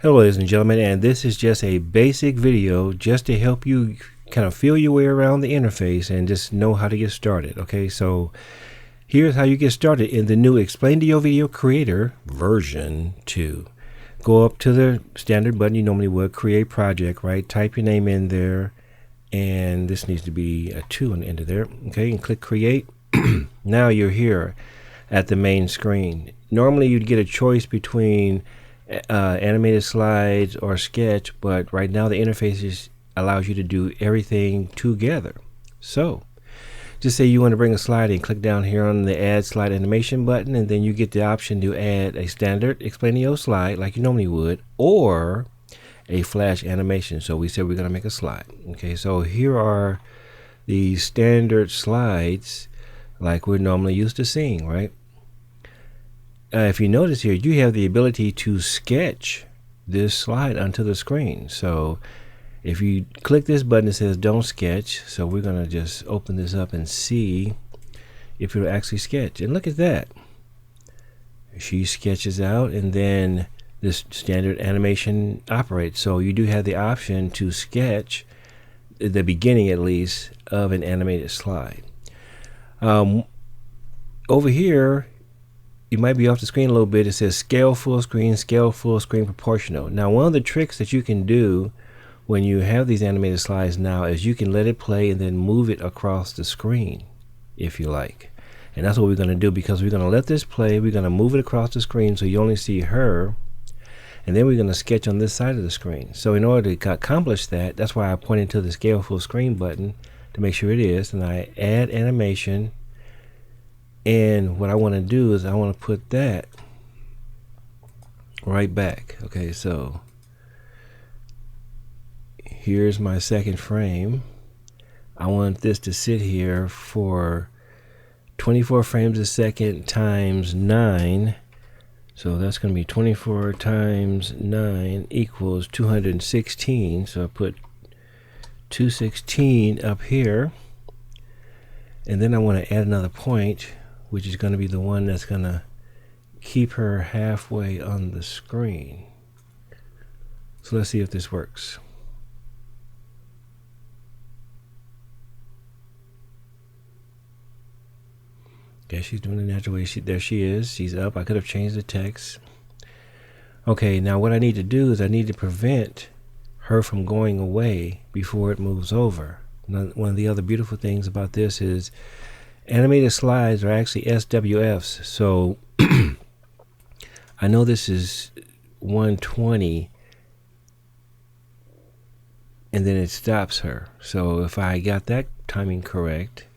Hello ladies and gentlemen, and this is just a basic video just to help you kind of feel your way around the interface and just know how to get started. Okay, so here's how you get started in the new Explaindio Video Creator version 2. Go up to the standard button you normally would, create project, right? Type your name in there, and this needs to be a 2 on the end of there. Okay, and click create. Now you're here at the main screen. Normally you'd get a choice between animated slides or sketch, but right now the interface allows you to do everything together. So just say you want to bring a slide in, click down here on the add slide animation button, and then you get the option to add a standard Explaindio slide like you normally would, or a flash animation. So we said we're going to make a slide. Okay, so here are the standard slides like we're normally used to seeing, right? If you notice here, you have the ability to sketch this slide onto the screen. So if you click this button, it says don't sketch. So we're going to just open this up and see if it'll actually sketch. And look at that. She sketches out, and then this standard animation operates. So you do have the option to sketch at the beginning, at least, of an animated slide. Over here, you might be off the screen a little bit. It says scale full screen proportional. Now, one of the tricks that you can do when you have these animated slides now is you can let it play and then move it across the screen if you like. And that's what we're going to do, because we're going to let this play. We're going to move it across the screen so you only see her, and then we're going to sketch on this side of the screen. So in order to accomplish that, that's why I pointed to the scale full screen button to make sure it is, and I add animation. And what I want to do is I want to put that right back. Okay, so here's my second frame. I want this to sit here for 24 frames a second times 9. So that's going to be 24 times 9 equals 216. So I put 216 up here. And then I want to add another point, which is going to be the one that's going to keep her halfway on the screen. So let's see if this works. Okay, she's doing the natural way. There she is. She's up. I could have changed the text. Okay, now what I need to do is I need to prevent her from going away before it moves over. Now, one of the other beautiful things about this is animated slides are actually SWFs. So I know this is 120, and then it stops her. So if I got that timing correct,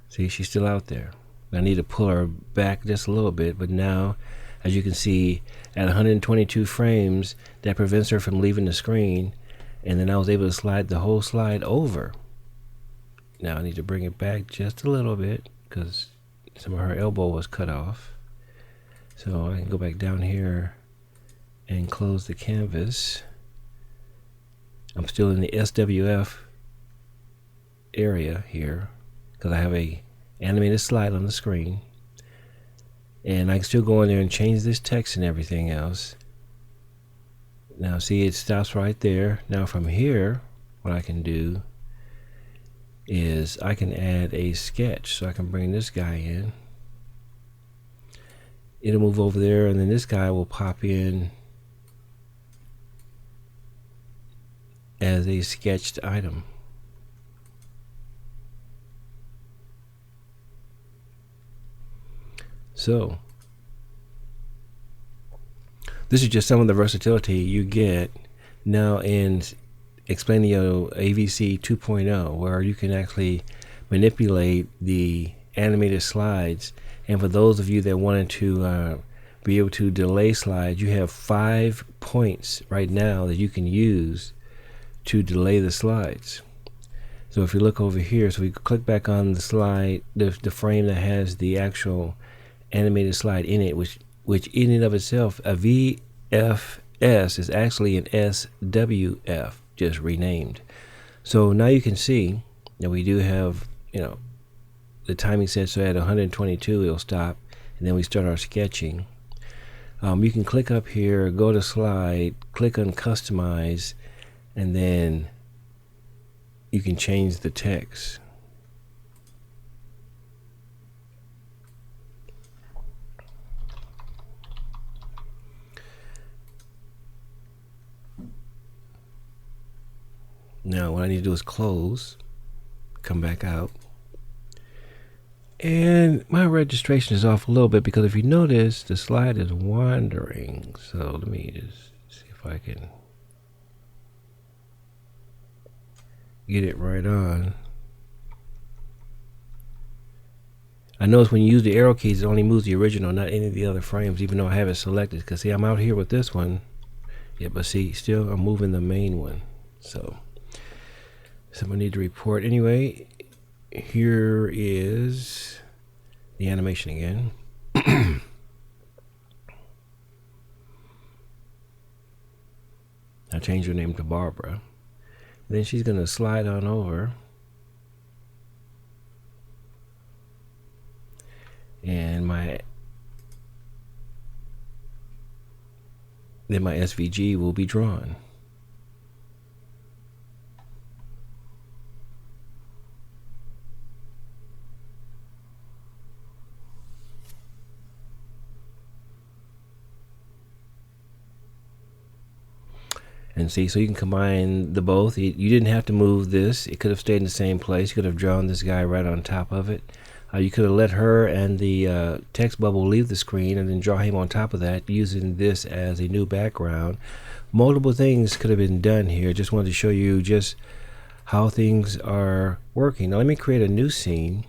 see, she's still out there. I need to pull her back just a little bit, but now, as you can see, at 122 frames, that prevents her from leaving the screen. And then I was able to slide the whole slide over. Now I need to bring it back just a little bit because some of her elbow was cut off. So I can go back down here and close the canvas. I'm still in the SWF area here because I have a animated slide on the screen. And I can still go in there and change this text and everything else. Now see, it stops right there. Now from here, what I can do is I can add a sketch. So I can bring this guy in. It'll move over there, and then this guy will pop in as a sketched item. So this is just some of the versatility you get now in Explaindio AVC 2.0, where you can actually manipulate the animated slides. And for those of you that wanted to be able to delay slides, you have 5 points right now that you can use to delay the slides. So if you look over here, so we click back on the slide, the frame that has the actual animated slide in it, which in and of itself, a VFS is actually an SWF, just renamed. So now you can see that we do have, the timing set, so at 122 it'll stop, and then we start our sketching. You can click up here, go to slide, click on customize, and then you can change the text. Now what I need to do is close, come back out, and my registration is off a little bit because if you notice the slide is wandering. So let me just see if I can get it right on. I notice when you use the arrow keys, it only moves the original, not any of the other frames, even though I have it selected. Because see, I'm out here with this one. Yeah, but see, still I'm moving the main one. So I need to report. Anyway, here is the animation again. I'll change her name to Barbara. Then she's going to slide on over. And then my SVG will be drawn. And see, so you can combine the both. You didn't have to move this. It could have stayed in the same place. You could have drawn this guy right on top of it. You could have let her and the text bubble leave the screen and then draw him on top of that using this as a new background. Multiple things could have been done here. Just wanted to show you just how things are working. Now let me create a new scene.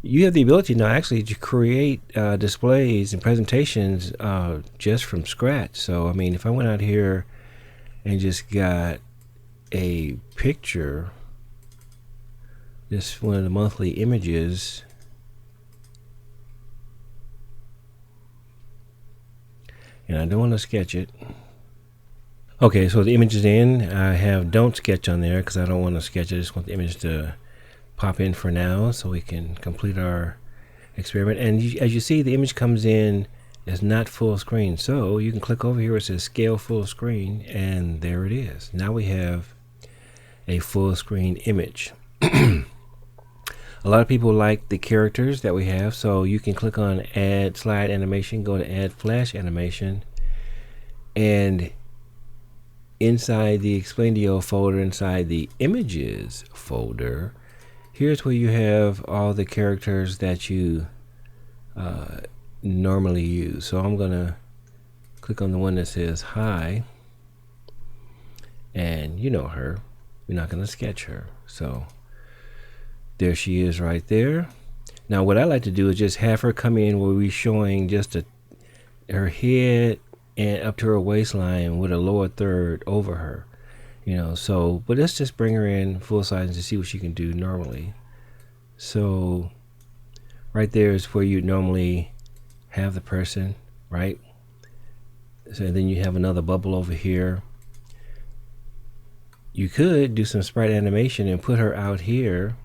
You have the ability now actually to create displays and presentations just from scratch. So I mean, if I went out here and just got a picture, this one of the monthly images, and I don't want to sketch it. Okay, so the image is in. I have don't sketch on there because I don't want to sketch it. I just want the image to pop in for now so we can complete our experiment. And as you see, the image comes in as not full screen. So you can click over here where it says scale full screen, and there it is. Now we have a full screen image. A lot of people like the characters that we have, so you can click on add slide animation, go to add flash animation, and inside the Explaindio folder, inside the images folder, here's where you have all the characters that you normally use. So I'm gonna click on the one that says hi, and you know her, we're not gonna sketch her, so there she is right there. Now what I like to do is just have her come in where we're showing just her head and up to her waistline with a lower third over her, you know. So but let's just bring her in full size to see what she can do normally. So right there is where you normally have the person, right? So then you have another bubble over here. You could do some sprite animation and put her out here.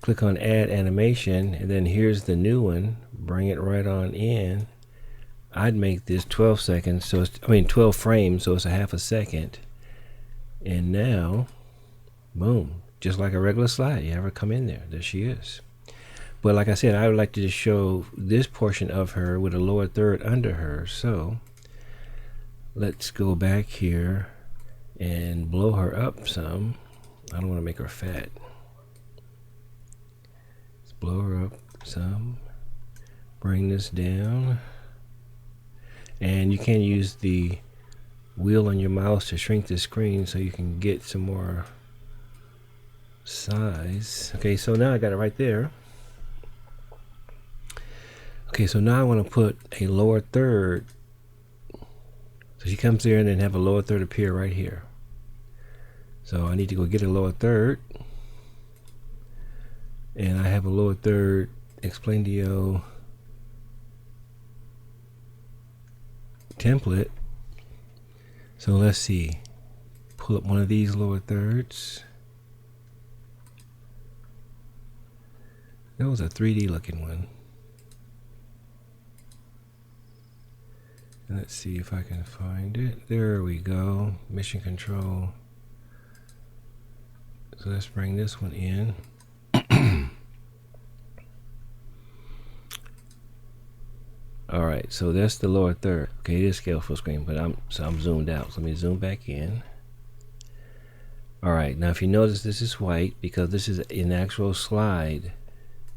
Click on add animation, and then here's the new one. Bring it right on in. I'd make this 12 seconds, so it's, 12 frames, so it's a half a second. And now, boom, just like a regular slide. You have her come in there. There she is. But like I said, I would like to just show this portion of her with a lower third under her. So let's go back here and blow her up some. I don't want to make her fat. Blow her up some, bring this down, and you can use the wheel on your mouse to shrink the screen so you can get some more size. Okay, so now I got it right there. Okay, so now I want to put a lower third, so she comes there and then have a lower third appear right here. So I need to go get a lower third. And I have a lower third Explaindio template. So let's see. Pull up one of these lower thirds. That was a 3D looking one. Let's see if I can find it. There we go. Mission control. So let's bring this one in. All right, so that's the lower third. Okay, it is scale full screen, but I'm zoomed out. So let me zoom back in. All right, now if you notice, this is white because this is an actual slide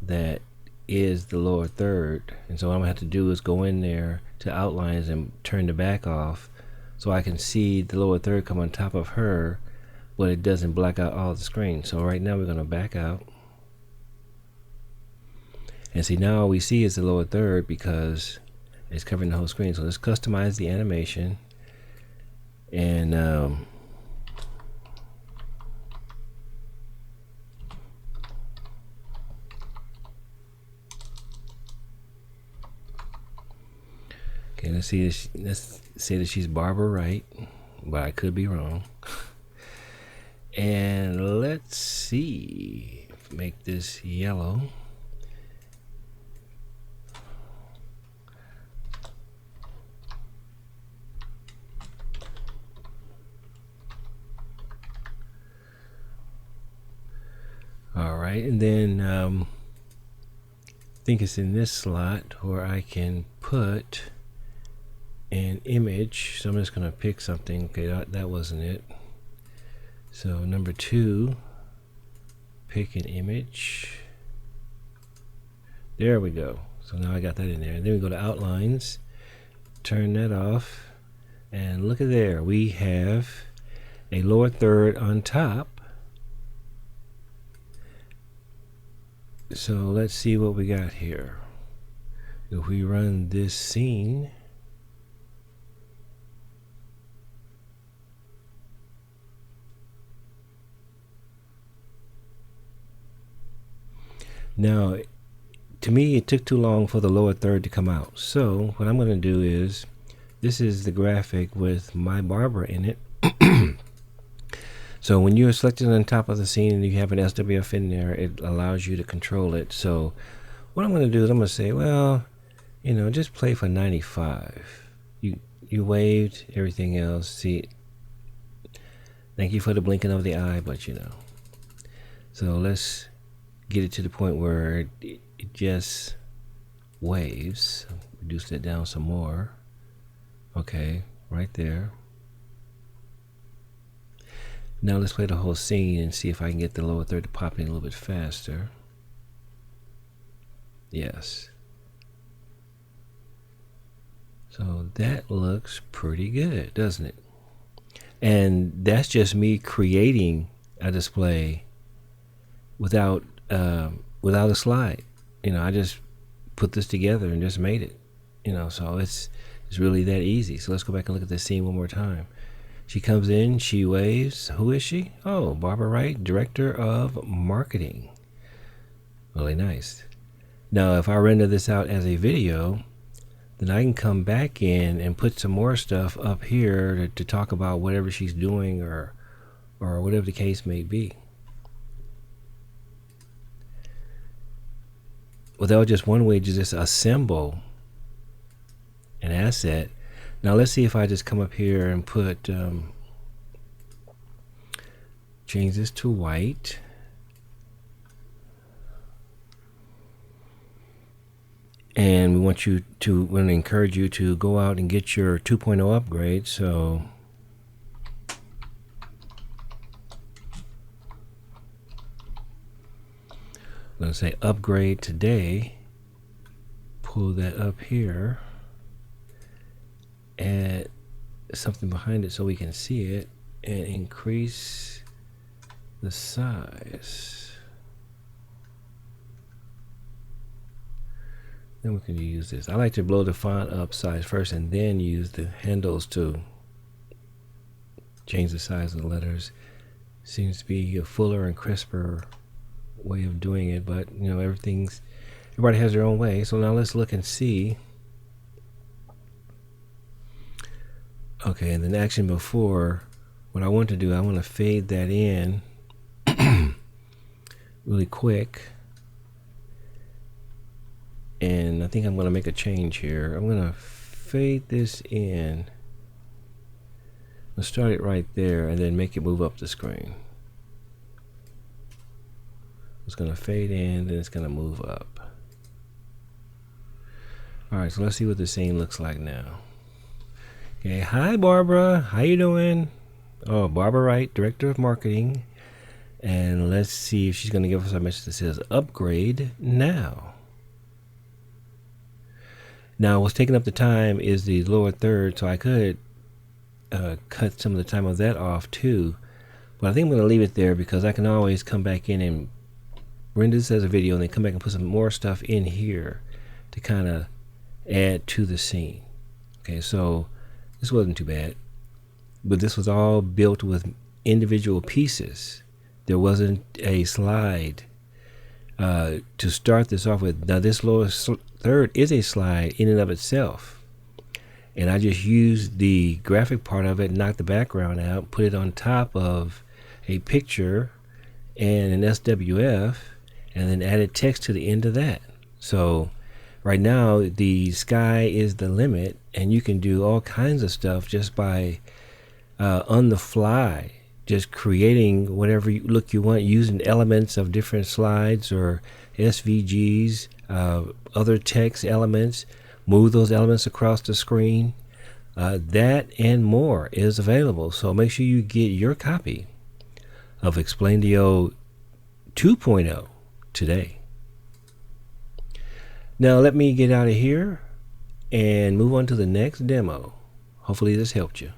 that is the lower third. And so what I'm gonna have to do is go in there to outlines and turn the back off so I can see the lower third come on top of her, but it doesn't black out all the screen. So right now we're gonna back out. And see, now all we see is the lower third because it's covering the whole screen. So let's customize the animation. And okay, let's say that she's Barbara Wright, but I could be wrong. And let's see, make this yellow. All right, and then I think it's in this slot where I can put an image. So I'm just going to pick something. Okay, that wasn't it. So number 2, pick an image. There we go. So now I got that in there. And then we go to outlines, turn that off, and look at there. We have a lower third on top. So let's see what we got here. If we run this scene, now to me it took too long for the lower third to come out. So what I'm going to do is, this is the graphic with my Barbara in it. So when you're selected on top of the scene and you have an SWF in there, it allows you to control it. So what I'm going to do is I'm going to say, well, you know, just play for 95. You waved, everything else. See, thank you for the blinking of the eye, but you know. So let's get it to the point where it just waves. Reduce that down some more. Okay, right there. Now let's play the whole scene and see if I can get the lower third to pop in a little bit faster. Yes. So that looks pretty good, doesn't it? And that's just me creating a display without a slide. You know, I just put this together and just made it. You know, so it's really that easy. So let's go back and look at this scene one more time. She comes in, she waves. Who is she? Oh, Barbara Wright, Director of Marketing. Really nice. Now, if I render this out as a video, then I can come back in and put some more stuff up here to talk about whatever she's doing or whatever the case may be. Without just one way to just assemble an asset. Now let's see if I just come up here and put, change this to white. And we want to encourage you to go out and get your 2.0 upgrade. So I'm going to say upgrade today. Pull that up here. Add something behind it so we can see it and increase the size. Then we can use this. I like to blow the font up size first and then use the handles to change the size of the letters. Seems to be a fuller and crisper way of doing it, but you know, everybody has their own way. So now let's look and see. Okay, and then action before, what I want to do, I want to fade that in really quick. And I think I'm going to make a change here. I'm going to fade this in. Let's start it right there and then make it move up the screen. It's going to fade in, then it's going to move up. Alright, so let's see what the scene looks like now. Okay, hi Barbara, how you doing? Oh, Barbara Wright, Director of Marketing. And let's see if she's going to give us a message that says upgrade now. Now what's taking up the time is the lower third, so I could cut some of the time of that off too. But I think I'm going to leave it there because I can always come back in and render this as a video and then come back and put some more stuff in here to kind of add to the scene. Okay, so this wasn't too bad, but this was all built with individual pieces. There wasn't a slide to start this off with. Now this lower third is a slide in and of itself, and I just used the graphic part of it, knocked the background out, put it on top of a picture and an SWF, and then added text to the end of that. So right now the sky is the limit, and you can do all kinds of stuff just by on the fly, just creating whatever look you want using elements of different slides or SVGs, other text elements. Move those elements across the screen. That and more is available, so make sure you get your copy of Explaindio 2.0 today. Now let me get out of here and move on to the next demo. Hopefully this helped you.